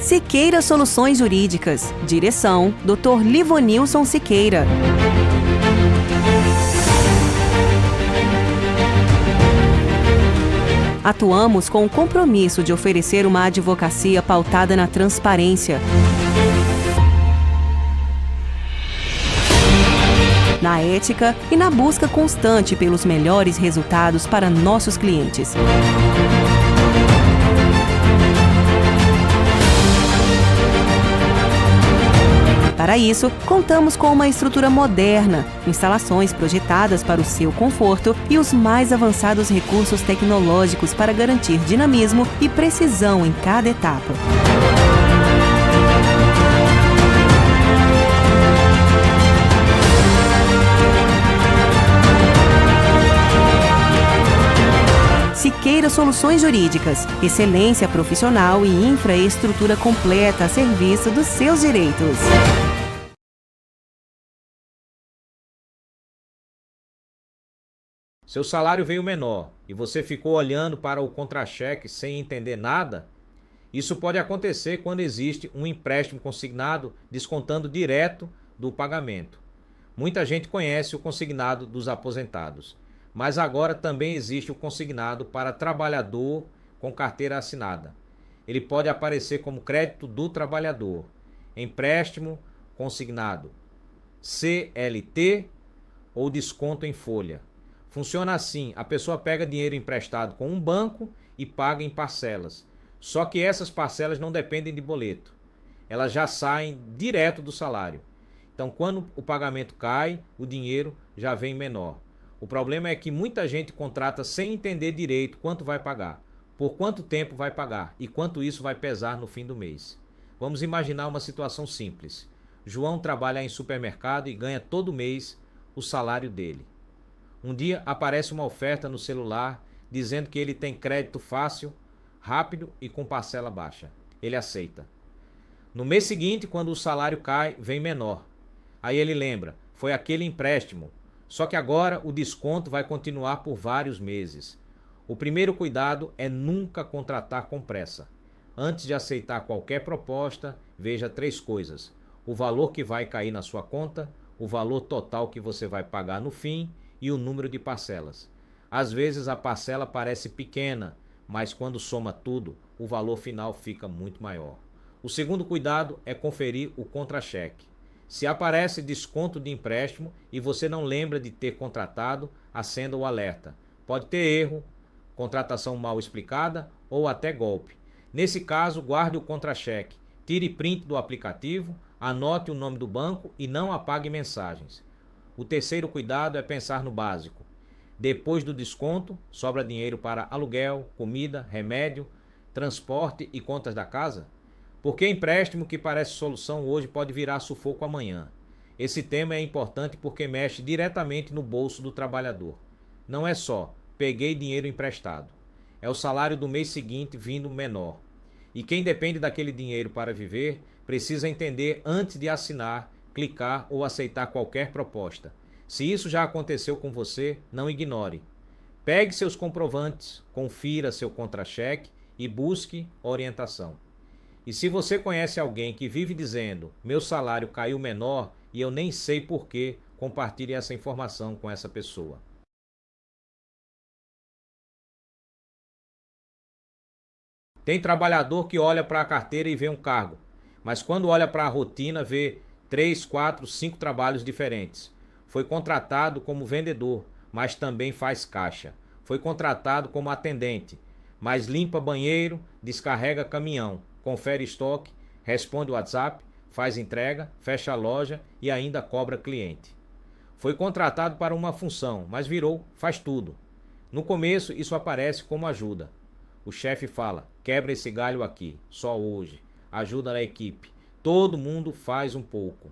Siqueira Soluções Jurídicas. Direção: Dr. Livonilson Siqueira. Atuamos com o compromisso de oferecer uma advocacia pautada na transparência, na ética e na busca constante pelos melhores resultados para nossos clientes. Para isso, contamos com uma estrutura moderna, instalações projetadas para o seu conforto e os mais avançados recursos tecnológicos para garantir dinamismo e precisão em cada etapa. Siqueira Soluções Jurídicas. Excelência profissional e infraestrutura completa a serviço dos seus direitos. Seu salário veio menor e você ficou olhando para o contra-cheque sem entender nada? Isso pode acontecer quando existe um empréstimo consignado descontando direto do pagamento. Muita gente conhece o consignado dos aposentados, mas agora também existe o consignado para trabalhador com carteira assinada. Ele pode aparecer como crédito do trabalhador, empréstimo consignado, CLT ou desconto em folha. Funciona assim: a pessoa pega dinheiro emprestado com um banco e paga em parcelas. Só que essas parcelas não dependem de boleto. Elas já saem direto do salário. Então, quando o pagamento cai, o dinheiro já vem menor. O problema é que muita gente contrata sem entender direito quanto vai pagar, por quanto tempo vai pagar e quanto isso vai pesar no fim do mês. Vamos imaginar uma situação simples. João trabalha em supermercado e ganha todo mês o salário dele. Um dia aparece uma oferta no celular dizendo que ele tem crédito fácil, rápido e com parcela baixa. Ele aceita. No mês seguinte, quando o salário cai, vem menor. Aí ele lembra: foi aquele empréstimo. Só que agora o desconto vai continuar por vários meses. O primeiro cuidado é nunca contratar com pressa. Antes de aceitar qualquer proposta, veja 3 coisas: o valor que vai cair na sua conta, o valor total que você vai pagar no fim e o número de parcelas. Às vezes a parcela parece pequena, mas quando soma tudo, o valor final fica muito maior. O segundo cuidado é conferir o contra-cheque. Se aparece desconto de empréstimo e você não lembra de ter contratado, acenda o alerta. Pode ter erro, contratação mal explicada ou até golpe. Nesse caso, guarde o contra-cheque, tire print do aplicativo, anote o nome do banco e não apague mensagens. O terceiro cuidado é pensar no básico. Depois do desconto, sobra dinheiro para aluguel, comida, remédio, transporte e contas da casa? Porque empréstimo que parece solução hoje pode virar sufoco amanhã. Esse tema é importante porque mexe diretamente no bolso do trabalhador. Não é só peguei dinheiro emprestado. É o salário do mês seguinte vindo menor. E quem depende daquele dinheiro para viver precisa entender antes de assinar, clicar ou aceitar qualquer proposta. Se isso já aconteceu com você, não ignore. Pegue seus comprovantes, confira seu contra-cheque e busque orientação. E se você conhece alguém que vive dizendo: meu salário caiu menor e eu nem sei porquê, compartilhe essa informação com essa pessoa. Tem trabalhador que olha para a carteira e vê um cargo, mas quando olha para a rotina vê 3, 4, 5 trabalhos diferentes. Foi contratado como vendedor, mas também faz caixa. Foi contratado como atendente, mas limpa banheiro, descarrega caminhão, confere estoque, responde WhatsApp, faz entrega, fecha a loja e ainda cobra cliente. Foi contratado para uma função, mas virou faz tudo. No começo isso aparece como ajuda. O chefe fala: quebra esse galho aqui, só hoje. Ajuda a equipe. Todo mundo faz um pouco.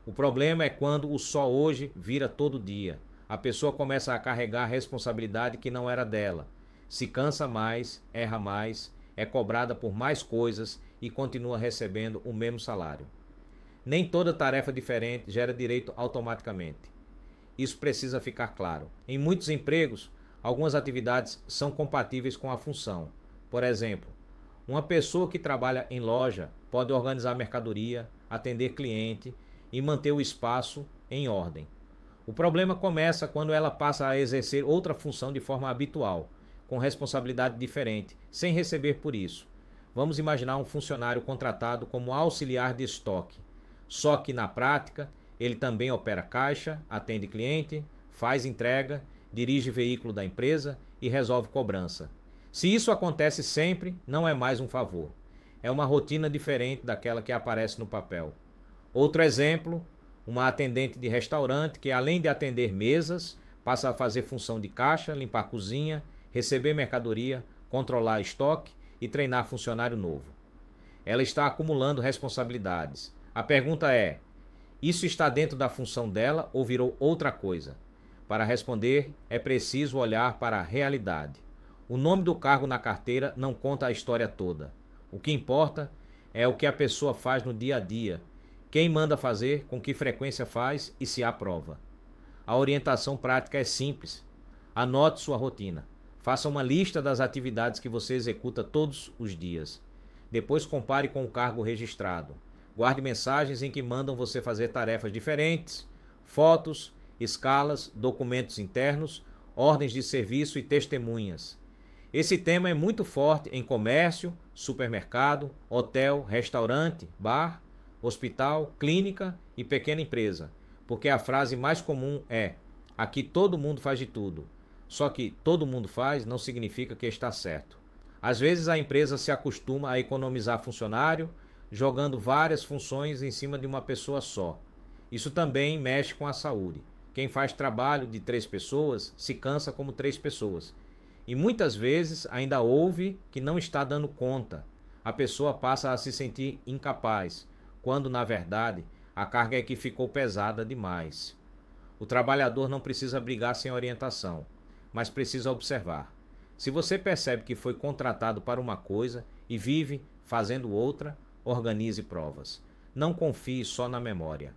O problema é quando o só hoje vira todo dia. A pessoa começa a carregar a responsabilidade que não era dela. Se cansa mais, erra mais, é cobrada por mais coisas e continua recebendo o mesmo salário. Nem toda tarefa diferente gera direito automaticamente. Isso precisa ficar claro. Em muitos empregos, algumas atividades são compatíveis com a função. Por exemplo, Uma pessoa que trabalha em loja pode organizar mercadoria, atender cliente e manter o espaço em ordem. O problema começa quando ela passa a exercer outra função de forma habitual, com responsabilidade diferente, sem receber por isso. Vamos imaginar um funcionário contratado como auxiliar de estoque, só que na prática ele também opera caixa, atende cliente, faz entrega, dirige veículo da empresa e resolve cobrança. Se isso acontece sempre, não é mais um favor. É uma rotina diferente daquela que aparece no papel. Outro exemplo, uma atendente de restaurante que, além de atender mesas, passa a fazer função de caixa, limpar a cozinha, receber mercadoria, controlar estoque e treinar funcionário novo. Ela está acumulando responsabilidades. A pergunta é: isso está dentro da função dela ou virou outra coisa? Para responder, é preciso olhar para a realidade. O nome do cargo na carteira não conta a história toda. O que importa é o que a pessoa faz no dia a dia, quem manda fazer, com que frequência faz e se aprova. A orientação prática é simples. Anote sua rotina. Faça uma lista das atividades que você executa todos os dias. Depois compare com o cargo registrado. Guarde mensagens em que mandam você fazer tarefas diferentes, fotos, escalas, documentos internos, ordens de serviço e testemunhas. Esse tema é muito forte em comércio, supermercado, hotel, restaurante, bar, hospital, clínica e pequena empresa, porque a frase mais comum é: aqui todo mundo faz de tudo. Só que todo mundo faz não significa que está certo. Às vezes a empresa se acostuma a economizar funcionário, jogando várias funções em cima de uma pessoa só. Isso também mexe com a saúde. Quem faz trabalho de 3 pessoas se cansa como 3 pessoas. E muitas vezes ainda ouve que não está dando conta. A pessoa passa a se sentir incapaz, quando na verdade a carga é que ficou pesada demais. O trabalhador não precisa brigar sem orientação, mas precisa observar. Se você percebe que foi contratado para uma coisa e vive fazendo outra, organize provas. Não confie só na memória.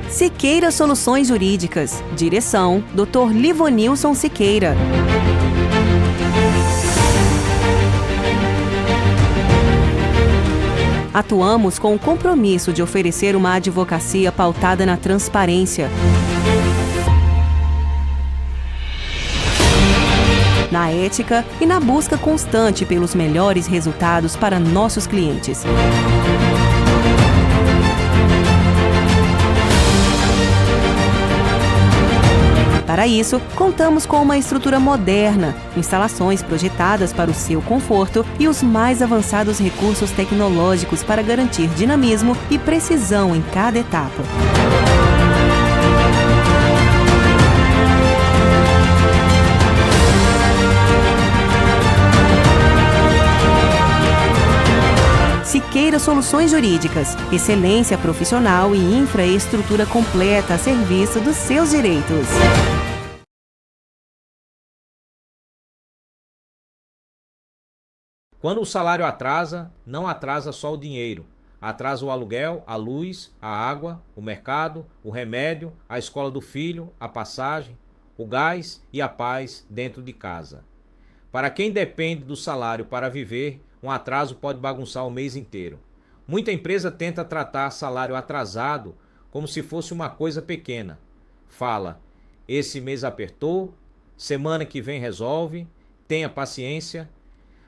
Siqueira Soluções Jurídicas. Direção: Dr. Livonilson Siqueira. Atuamos com o compromisso de oferecer uma advocacia pautada na transparência, na ética e na busca constante pelos melhores resultados para nossos clientes. Para isso, contamos com uma estrutura moderna, instalações projetadas para o seu conforto e os mais avançados recursos tecnológicos para garantir dinamismo e precisão em cada etapa. Siqueira Soluções Jurídicas. Excelência profissional e infraestrutura completa a serviço dos seus direitos. Quando o salário atrasa, não atrasa só o dinheiro. Atrasa o aluguel, a luz, a água, o mercado, o remédio, a escola do filho, a passagem, o gás e a paz dentro de casa. Para quem depende do salário para viver, um atraso pode bagunçar o mês inteiro. Muita empresa tenta tratar salário atrasado como se fosse uma coisa pequena. Fala: esse mês apertou, semana que vem resolve, tenha paciência.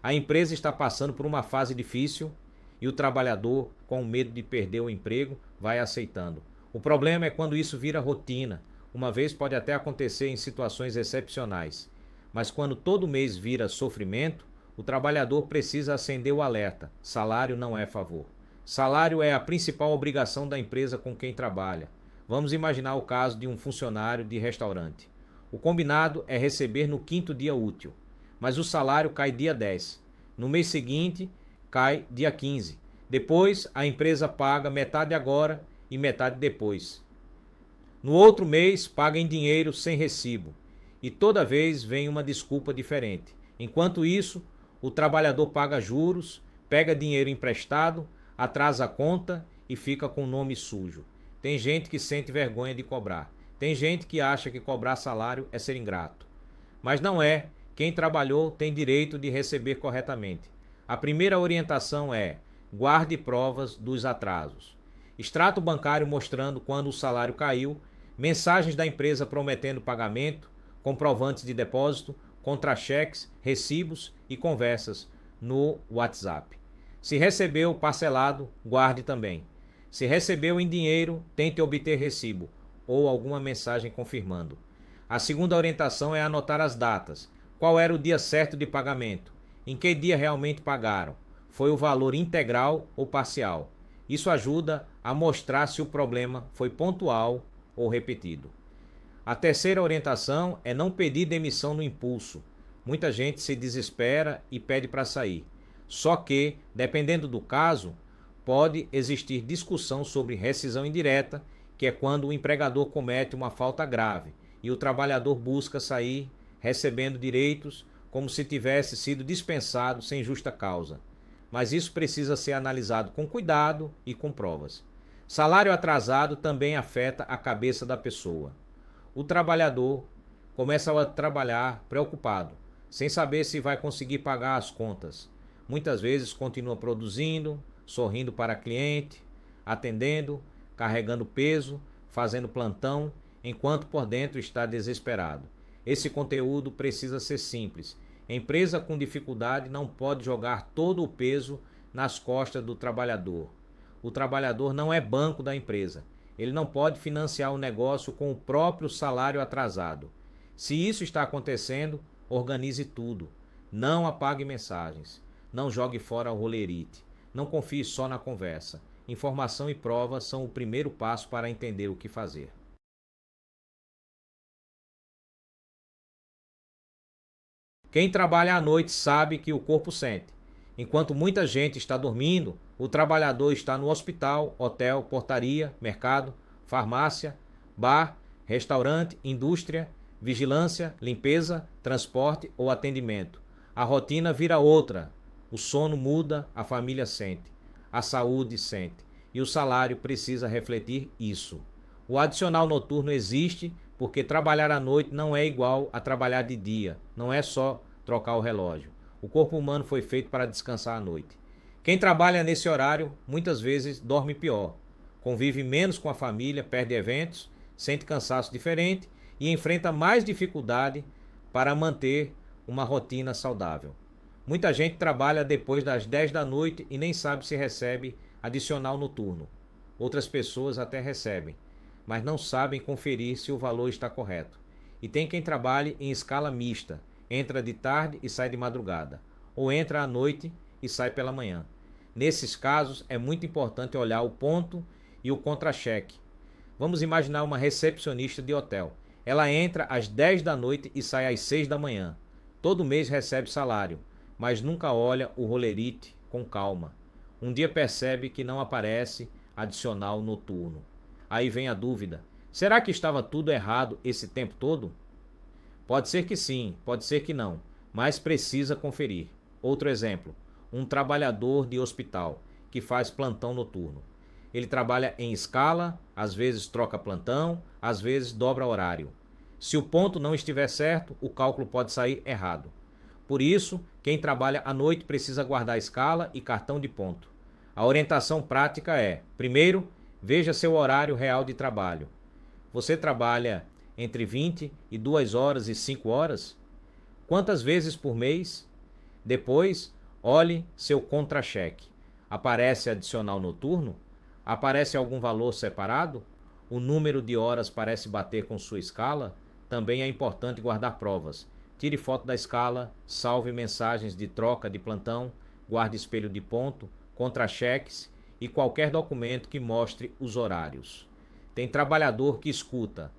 A empresa está passando por uma fase difícil e o trabalhador, com medo de perder o emprego, vai aceitando. O problema é quando isso vira rotina. Uma vez pode até acontecer em situações excepcionais, mas quando todo mês vira sofrimento, o trabalhador precisa acender o alerta: salário não é favor. Salário é a principal obrigação da empresa com quem trabalha. Vamos imaginar o caso de um funcionário de restaurante. O combinado é receber no 5º dia útil, mas o salário cai dia 10. No mês seguinte, cai dia 15. Depois, a empresa paga metade agora e metade depois. No outro mês, paga em dinheiro sem recibo. E toda vez vem uma desculpa diferente. Enquanto isso, o trabalhador paga juros, pega dinheiro emprestado, atrasa a conta e fica com o nome sujo. Tem gente que sente vergonha de cobrar. Tem gente que acha que cobrar salário é ser ingrato. Mas não é, quem trabalhou tem direito de receber corretamente. A primeira orientação é: guarde provas dos atrasos. Extrato bancário mostrando quando o salário caiu, mensagens da empresa prometendo pagamento, comprovantes de depósito, contra-cheques, recibos e conversas no WhatsApp. Se recebeu parcelado, guarde também. Se recebeu em dinheiro, tente obter recibo ou alguma mensagem confirmando. A segunda orientação é anotar as datas. Qual era o dia certo de pagamento? Em que dia realmente pagaram? Foi o valor integral ou parcial? Isso ajuda a mostrar se o problema foi pontual ou repetido. A terceira orientação é não pedir demissão no impulso. Muita gente se desespera e pede para sair. Só que, dependendo do caso, pode existir discussão sobre rescisão indireta, que é quando o empregador comete uma falta grave e o trabalhador busca sair recebendo direitos como se tivesse sido dispensado sem justa causa. Mas isso precisa ser analisado com cuidado e com provas. Salário atrasado também afeta a cabeça da pessoa. O trabalhador começa a trabalhar preocupado, sem saber se vai conseguir pagar as contas. Muitas vezes continua produzindo, sorrindo para cliente, atendendo, carregando peso, fazendo plantão, enquanto por dentro está desesperado. Esse conteúdo precisa ser simples. Empresa com dificuldade não pode jogar todo o peso nas costas do trabalhador. O trabalhador não é banco da empresa. Ele não pode financiar o negócio com o próprio salário atrasado. Se isso está acontecendo, organize tudo. Não apague mensagens. Não jogue fora o rolerite. Não confie só na conversa. Informação e prova são o primeiro passo para entender o que fazer. Quem trabalha à noite sabe que o corpo sente. Enquanto muita gente está dormindo, o trabalhador está no hospital, hotel, portaria, mercado, farmácia, bar, restaurante, indústria, vigilância, limpeza, transporte ou atendimento. A rotina vira outra. O sono muda, a família sente, a saúde sente. E o salário precisa refletir isso. O adicional noturno existe porque trabalhar à noite não é igual a trabalhar de dia. Não é só trocar o relógio. O corpo humano foi feito para descansar à noite. Quem trabalha nesse horário muitas vezes dorme pior, convive menos com a família, perde eventos, sente cansaço diferente e enfrenta mais dificuldade para manter uma rotina saudável. Muita gente trabalha depois das 10 da noite e nem sabe se recebe adicional noturno. Outras pessoas até recebem, mas não sabem conferir se o valor está correto. E tem quem trabalhe em escala mista, entra de tarde e sai de madrugada, ou entra à noite e sai pela manhã. Nesses casos, é muito importante olhar o ponto e o contra-cheque. Vamos imaginar uma recepcionista de hotel. Ela entra às 10 da noite e sai às 6 da manhã. Todo mês recebe salário, mas nunca olha o rolerite com calma. Um dia percebe que não aparece adicional noturno. Aí vem a dúvida: será que estava tudo errado esse tempo todo? Pode ser que sim, pode ser que não, mas precisa conferir. Outro exemplo: um trabalhador de hospital que faz plantão noturno. Ele trabalha em escala, às vezes troca plantão, às vezes dobra horário. Se o ponto não estiver certo, o cálculo pode sair errado. Por isso, quem trabalha à noite precisa guardar escala e cartão de ponto. A orientação prática é: primeiro, veja seu horário real de trabalho. Você trabalha entre 22 horas e 5 horas? Quantas vezes por mês? Depois, olhe seu contra-cheque. Aparece adicional noturno? Aparece algum valor separado? O número de horas parece bater com sua escala? Também é importante guardar provas. Tire foto da escala, salve mensagens de troca de plantão, guarde espelho de ponto, contra-cheques e qualquer documento que mostre os horários. Tem trabalhador que escuta: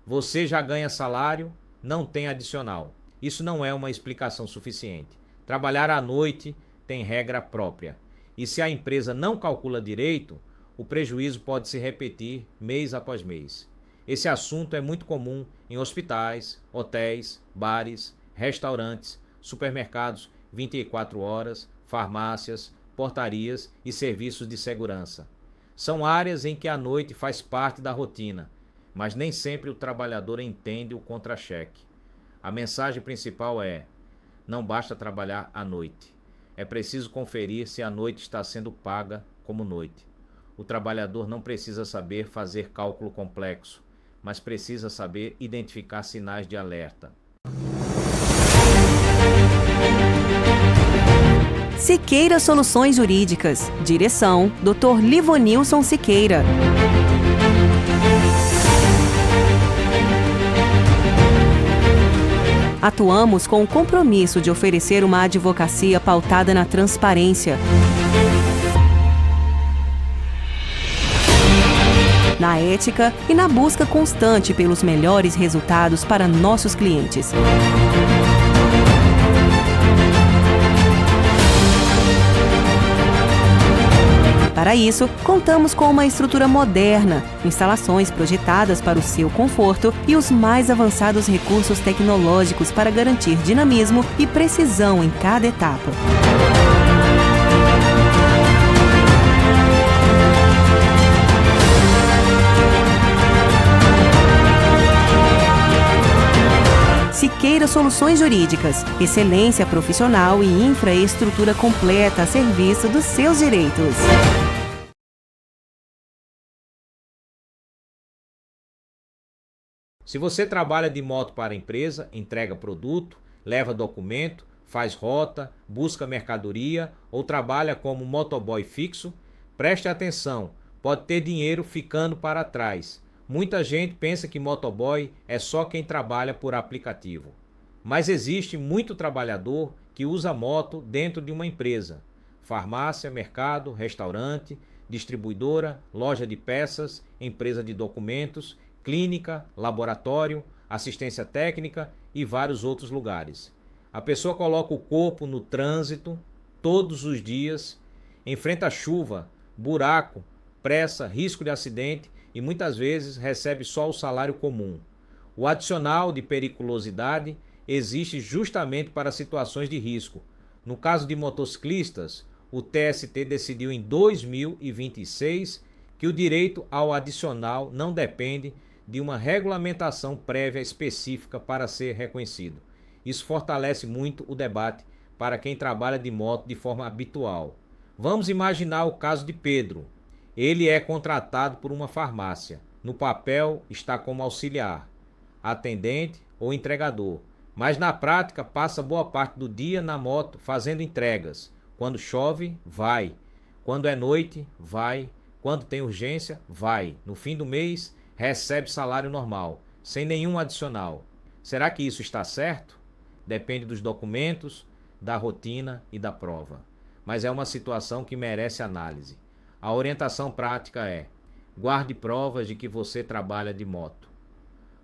você já ganha salário, não tem adicional. Isso não é uma explicação suficiente. Trabalhar à noite tem regra própria. E se a empresa não calcula direito, o prejuízo pode se repetir mês após mês. Esse assunto é muito comum em hospitais, hotéis, bares, restaurantes, supermercados 24 horas, farmácias, portarias e serviços de segurança. São áreas em que a noite faz parte da rotina, mas nem sempre o trabalhador entende o contra-cheque. A mensagem principal é: Não basta trabalhar à noite. É preciso conferir se a noite está sendo paga como noite. O trabalhador não precisa saber fazer cálculo complexo, mas precisa saber identificar sinais de alerta. Siqueira Soluções Jurídicas. Direção: Dr. Livonilson Siqueira. Atuamos com o compromisso de oferecer uma advocacia pautada na transparência, na ética e na busca constante pelos melhores resultados para nossos clientes. Para isso, contamos com uma estrutura moderna, instalações projetadas para o seu conforto e os mais avançados recursos tecnológicos para garantir dinamismo e precisão em cada etapa. Siqueira Soluções Jurídicas. Excelência profissional e infraestrutura completa a serviço dos seus direitos. Se você trabalha de moto para a empresa, entrega produto, leva documento, faz rota, busca mercadoria ou trabalha como motoboy fixo, preste atenção, pode ter dinheiro ficando para trás. Muita gente pensa que motoboy é só quem trabalha por aplicativo. Mas existe muito trabalhador que usa moto dentro de uma empresa. Farmácia, mercado, restaurante, distribuidora, loja de peças, empresa de documentos, clínica, laboratório, assistência técnica e vários outros lugares. A pessoa coloca o corpo no trânsito todos os dias, enfrenta chuva, buraco, pressa, risco de acidente e muitas vezes recebe só o salário comum. O adicional de periculosidade existe justamente para situações de risco. No caso de motociclistas, o TST decidiu em 2026 que o direito ao adicional não depende de uma regulamentação prévia específica para ser reconhecido. Isso fortalece muito o debate para quem trabalha de moto de forma habitual. Vamos imaginar o caso de Pedro. Ele é contratado por uma farmácia. No papel está como auxiliar, atendente ou entregador, mas na prática passa boa parte do dia na moto fazendo entregas. Quando chove, vai. Quando é noite, vai. Quando tem urgência, vai. No fim do mês, recebe salário normal, sem nenhum adicional. Será que isso está certo? Depende dos documentos, da rotina e da prova. Mas é uma situação que merece análise. A orientação prática é: guarde provas de que você trabalha de moto.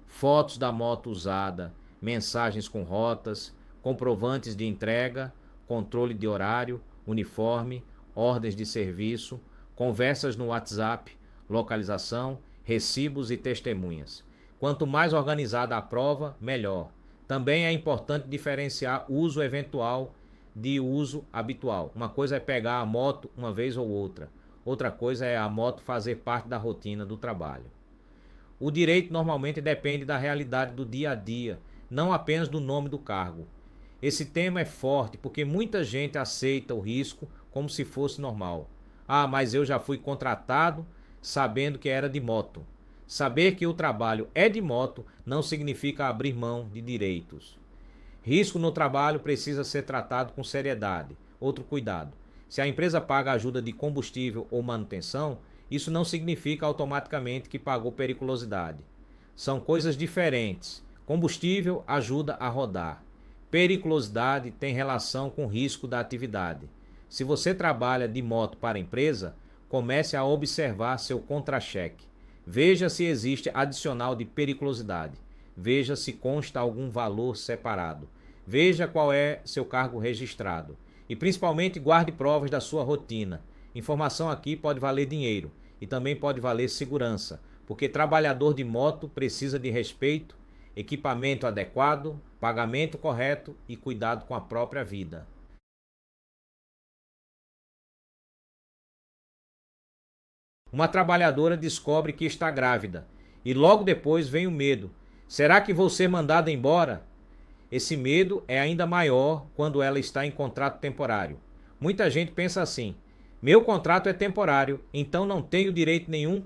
Fotos da moto usada, mensagens com rotas, comprovantes de entrega, controle de horário, uniforme, ordens de serviço, conversas no WhatsApp, localização, recibos e testemunhas. Quanto mais organizada a prova, melhor. Também é importante diferenciar uso eventual de uso habitual. Uma coisa é pegar a moto uma vez ou outra. Outra coisa é a moto fazer parte da rotina do trabalho. O direito normalmente depende da realidade do dia a dia, não apenas do nome do cargo. Esse tema é forte porque muita gente aceita o risco como se fosse normal. Ah, mas eu já fui contratado sabendo que era de moto. Saber que o trabalho é de moto não significa abrir mão de direitos. Risco no trabalho precisa ser tratado com seriedade. Outro cuidado: se a empresa paga ajuda de combustível ou manutenção, isso não significa automaticamente que pagou periculosidade. São coisas diferentes. Combustível ajuda a rodar. Periculosidade tem relação com o risco da atividade. Se você trabalha de moto para a empresa, comece a observar seu contra-cheque. Veja se existe adicional de periculosidade. Veja se consta algum valor separado. Veja qual é seu cargo registrado. E principalmente guarde provas da sua rotina. Informação aqui pode valer dinheiro e também pode valer segurança, porque trabalhador de moto precisa de respeito, equipamento adequado, pagamento correto e cuidado com a própria vida. Uma trabalhadora descobre que está grávida e logo depois vem o medo. Será que vou ser mandada embora? Esse medo é ainda maior quando ela está em contrato temporário. Muita gente pensa assim: meu contrato é temporário, então não tenho direito nenhum.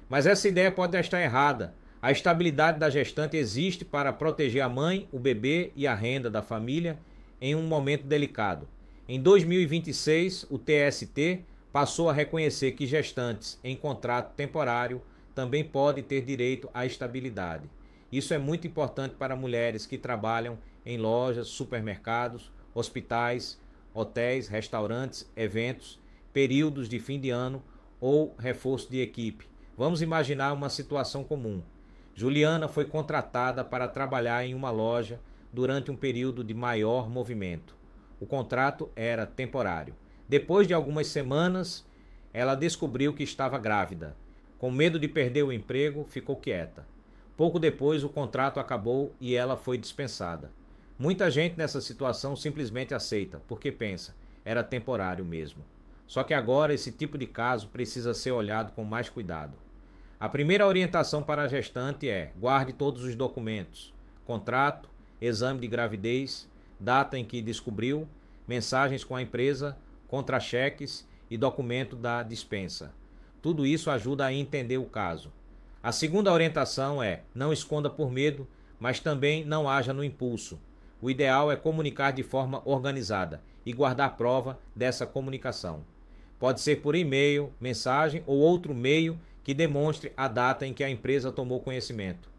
Mas essa ideia pode estar errada. A estabilidade da gestante existe para proteger a mãe, o bebê e a renda da família em um momento delicado. Em 2026, o TST passou a reconhecer que gestantes em contrato temporário também podem ter direito à estabilidade. Isso é muito importante para mulheres que trabalham em lojas, supermercados, hospitais, hotéis, restaurantes, eventos, períodos de fim de ano ou reforço de equipe. Vamos imaginar uma situação comum. Juliana foi contratada para trabalhar em uma loja durante um período de maior movimento. O contrato era temporário. Depois de algumas semanas, ela descobriu que estava grávida. Com medo de perder o emprego, ficou quieta. Pouco depois, o contrato acabou e ela foi dispensada. Muita gente nessa situação simplesmente aceita, porque pensa, era temporário mesmo. Só que agora esse tipo de caso precisa ser olhado com mais cuidado. A primeira orientação para a gestante é: guarde todos os documentos, contrato, exame de gravidez, data em que descobriu, mensagens com a empresa, contra-cheques e documento da dispensa. Tudo isso ajuda a entender o caso. A segunda orientação é: não esconda por medo, mas também não haja no impulso. O ideal é comunicar de forma organizada e guardar prova dessa comunicação. Pode ser por e-mail, mensagem ou outro meio que demonstre a data em que a empresa tomou conhecimento.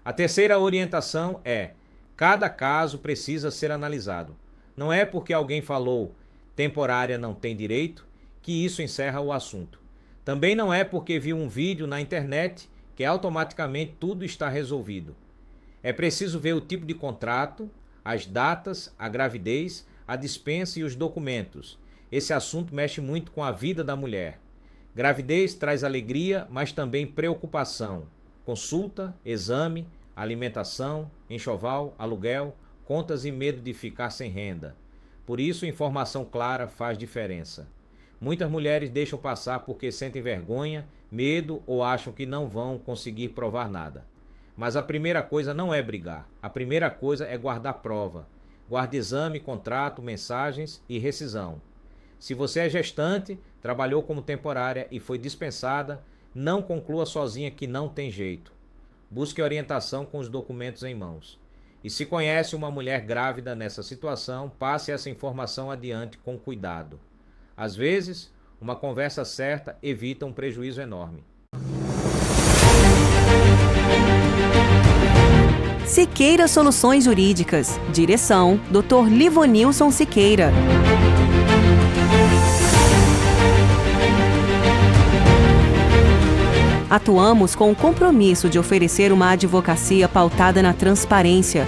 A terceira orientação é: cada caso precisa ser analisado. Não é porque alguém falou temporária não tem direito que isso encerra o assunto. Também não é porque viu um vídeo na internet que automaticamente tudo está resolvido. É preciso ver o tipo de contrato, as datas, a gravidez, a dispensa e os documentos. Esse assunto mexe muito com a vida da mulher. Gravidez traz alegria, mas também preocupação. Consulta, exame, alimentação, enxoval, aluguel, contas e medo de ficar sem renda. Por isso, informação clara faz diferença. Muitas mulheres deixam passar porque sentem vergonha, medo ou acham que não vão conseguir provar nada. Mas a primeira coisa não é brigar. A primeira coisa é guardar prova. Guarde exame, contrato, mensagens e rescisão. Se você é gestante, trabalhou como temporária e foi dispensada, não conclua sozinha que não tem jeito. Busque orientação com os documentos em mãos. E se conhece uma mulher grávida nessa situação, passe essa informação adiante com cuidado. Às vezes, uma conversa certa evita um prejuízo enorme. Siqueira Soluções Jurídicas. Direção: Dr. Livonilson Siqueira. Atuamos com o compromisso de oferecer uma advocacia pautada na transparência,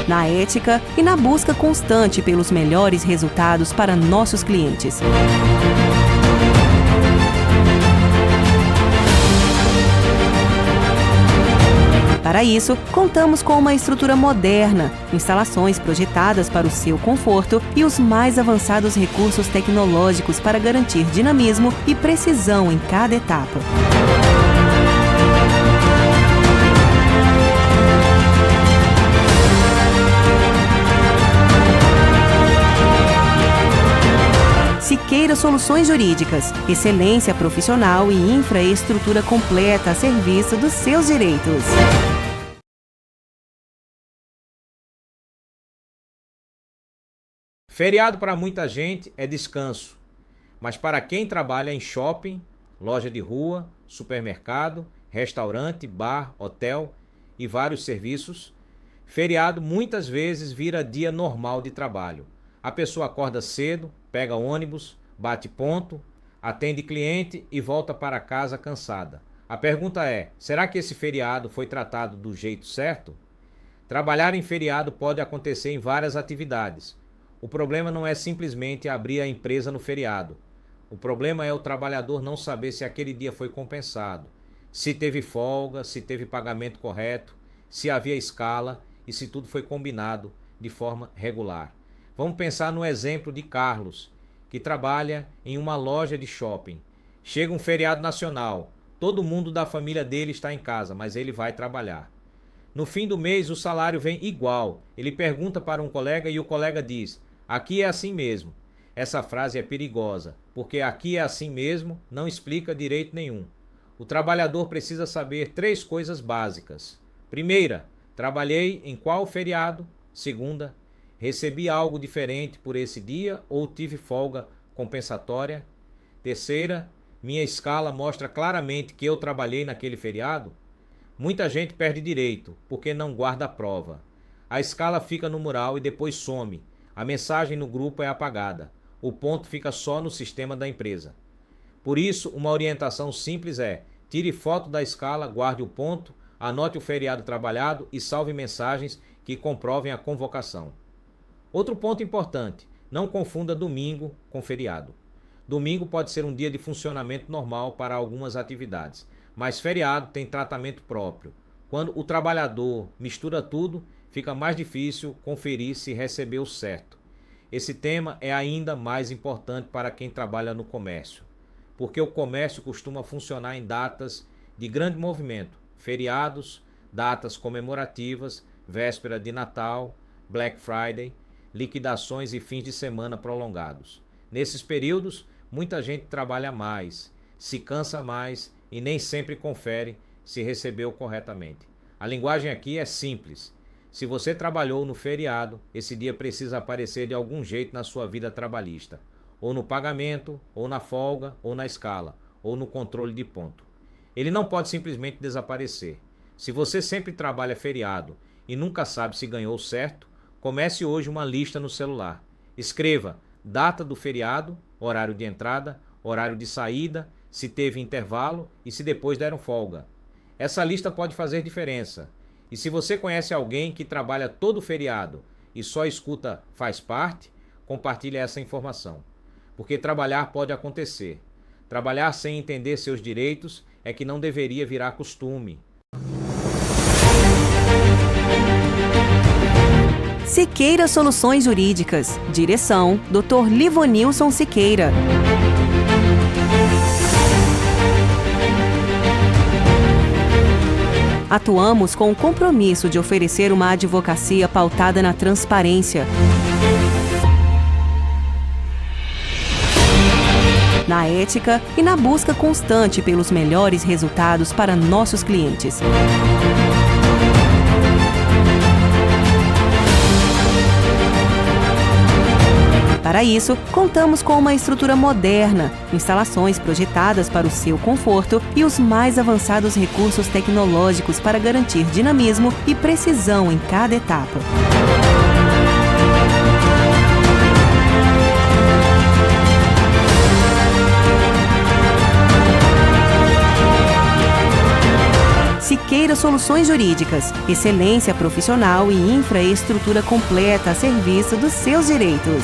na ética e na busca constante pelos melhores resultados para nossos clientes. Para isso, contamos com uma estrutura moderna, instalações projetadas para o seu conforto e os mais avançados recursos tecnológicos para garantir dinamismo e precisão em cada etapa. Siqueira Soluções Jurídicas, excelência profissional e infraestrutura completa a serviço dos seus direitos. Feriado para muita gente é descanso, mas para quem trabalha em shopping, loja de rua, supermercado, restaurante, bar, hotel e vários serviços, feriado muitas vezes vira dia normal de trabalho. A pessoa acorda cedo, pega ônibus, bate ponto, atende cliente e volta para casa cansada. A pergunta é: será que esse feriado foi tratado do jeito certo? Trabalhar em feriado pode acontecer em várias atividades. O problema não é simplesmente abrir a empresa no feriado. O problema é o trabalhador não saber se aquele dia foi compensado, se teve folga, se teve pagamento correto, se havia escala e se tudo foi combinado de forma regular. Vamos pensar no exemplo de Carlos, que trabalha em uma loja de shopping. Chega um feriado nacional, todo mundo da família dele está em casa, mas ele vai trabalhar. No fim do mês, o salário vem igual. Ele pergunta para um colega e o colega diz: aqui é assim mesmo. Essa frase é perigosa, porque aqui é assim mesmo não explica direito nenhum. O trabalhador precisa saber 3 coisas básicas. Primeira, trabalhei em qual feriado? Segunda, recebi algo diferente por esse dia ou tive folga compensatória? Terceira, minha escala mostra claramente que eu trabalhei naquele feriado? Muita gente perde direito porque não guarda a prova. A escala fica no mural e depois some. A mensagem no grupo é apagada. O ponto fica só no sistema da empresa. Por isso, uma orientação simples é: tire foto da escala, guarde o ponto, anote o feriado trabalhado e salve mensagens que comprovem a convocação. Outro ponto importante: não confunda domingo com feriado. Domingo pode ser um dia de funcionamento normal para algumas atividades, mas feriado tem tratamento próprio. Quando o trabalhador mistura tudo, fica mais difícil conferir se recebeu certo. Esse tema é ainda mais importante para quem trabalha no comércio, porque o comércio costuma funcionar em datas de grande movimento, feriados, datas comemorativas, véspera de Natal, Black Friday, liquidações e fins de semana prolongados. Nesses períodos, muita gente trabalha mais, se cansa mais e nem sempre confere se recebeu corretamente. A linguagem aqui é simples. Se você trabalhou no feriado, esse dia precisa aparecer de algum jeito na sua vida trabalhista, ou no pagamento, ou na folga, ou na escala, ou no controle de ponto. Ele não pode simplesmente desaparecer. Se você sempre trabalha feriado e nunca sabe se ganhou certo, comece hoje uma lista no celular. Escreva data do feriado, horário de entrada, horário de saída, se teve intervalo e se depois deram folga. Essa lista pode fazer diferença. E se você conhece alguém que trabalha todo feriado e só escuta faz parte, compartilhe essa informação. Porque trabalhar pode acontecer. Trabalhar sem entender seus direitos é que não deveria virar costume. Siqueira Soluções Jurídicas. Direção: Dr. Livonilson Siqueira. Atuamos com o compromisso de oferecer uma advocacia pautada na transparência, na ética e na busca constante pelos melhores resultados para nossos clientes. Para isso, contamos com uma estrutura moderna, instalações projetadas para o seu conforto e os mais avançados recursos tecnológicos para garantir dinamismo e precisão em cada etapa. Siqueira Soluções Jurídicas. Excelência profissional e infraestrutura completa a serviço dos seus direitos.